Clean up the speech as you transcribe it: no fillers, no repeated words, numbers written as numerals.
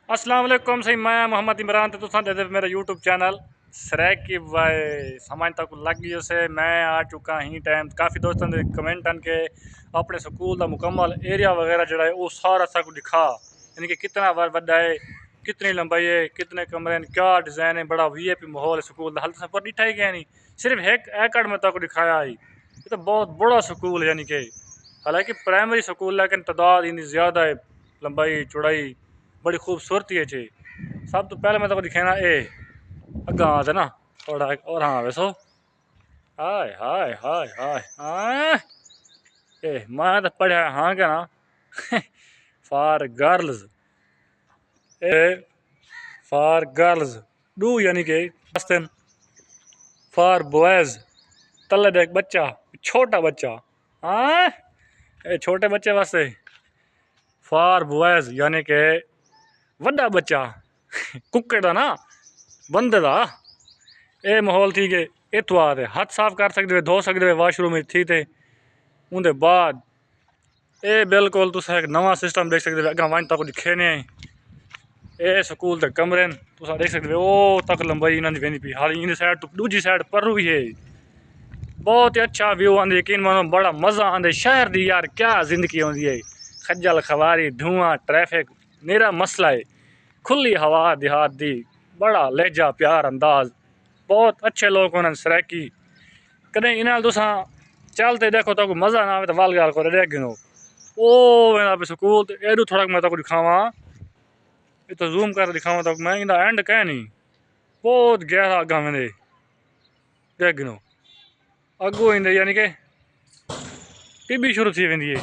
अस्सलाम वालेकुम सही मैं मोहम्मद इमरान तो तुम दे मेरा यूट्यूब चैनल सरैक की वाई समझ तक लग गई उसे मैं आ चुका ही टाइम काफ़ी दोस्तों ने कमेंट आन के अपने स्कूल का मुकम्मल एरिया वगैरह जड़ा है वो सारा सब दिखा यानी कि कितना बड़ा है, कितनी लंबाई है, कितने कमरे हैं, क्या डिज़ाइन है, बड़ा वीआईपी माहौल है स्कूल का। हल पर दिखा ही गया नहीं, सिर्फ एक एकड़ में तक दिखाया है। ये तो बहुत बड़ा स्कूल है यानी कि हालांकि प्राइमरी स्कूल लेकिन तादाद इतनी ज़्यादा है, लंबाई चौड़ाई बड़ी खूबसूरती है जी। सब तो पहले मैं तो दिखाना ए अगा आ ना थोड़ा और हाँ वैसो हाय हाय हाय हाय हाँ ए मैं तो पढ़ा हाँ क्या ना for girls A for girls do यानी कि फॉर बॉयज तले देख बच्चा छोटा बच्चा हाँ ए छोटे बच्चे वास्ते फॉर बॉयज यानी कि वड्डा बच्चा कुक्कड़ दा ना बंदे दा ਇਹ ਮਾਹੌਲ ਠੀਕ ਹੈ। ਇੱਥੋਂ ਆ ਦੇ ਹੱਥ ਸਾਫ਼ ਕਰ ਸਕਦੇ ਹੋ, ਧੋ ਸਕਦੇ ਹੋ ਵਾਸ਼ਰੂਮ ਵਿੱਚ ਠੀਕ ਤੇ ਉਹਦੇ ਬਾਅਦ ਇਹ ਬਿਲਕੁਲ ਤੁਸੀਂ ਇੱਕ ਨਵਾਂ ਸਿਸਟਮ ਦੇਖ ਸਕਦੇ ਹੋ। ਅੱਗਾ ਵੰਜ ਤੱਕ ਦਿਖੇ ਨੇ ਇਹ ਸਕੂਲ ਦੇ ਕਮਰੇ ਤੁਸੀਂ ਦੇਖ ਸਕਦੇ ਹੋ ਉਹ ਤੱਕ ਲੰਬਾਈ ਇਹਨਾਂ ਦੀ ਪੈਂਦੀ ਪਈ ਹਾਲੀ ਇਹਦੀ ਸਾਈਡ ਤੋਂ ਦੂਜੀ ਸਾਈਡ ਪਰ ਵੀ ਹੈ। बहुत ही अच्छा व्यू आंदे यकीन मानो बड़ा मज़ा आंदे शहर दी यार क्या जिंदगी आंदी है। खज्जल खवारी धुआं ट्रैफिक मेरा मसला है, खुली हवा देहात दी बड़ा लहजा प्यार अंदाज बहुत अच्छे लोग होने सरैकी कदें इन्हें तुसा चलते देखो तो मज़ा ना आए तो वाल गाल कर गिनो ओ स्कूल एडू थोड़ा मैं तो दिखावा ये तो जूम कर दिखावा तो मैं इनका एंड कह नहीं बहुत गहरा अगा में देख गिनो अगू इन यानी कि टिब्बी शुरू थी वेंदी है।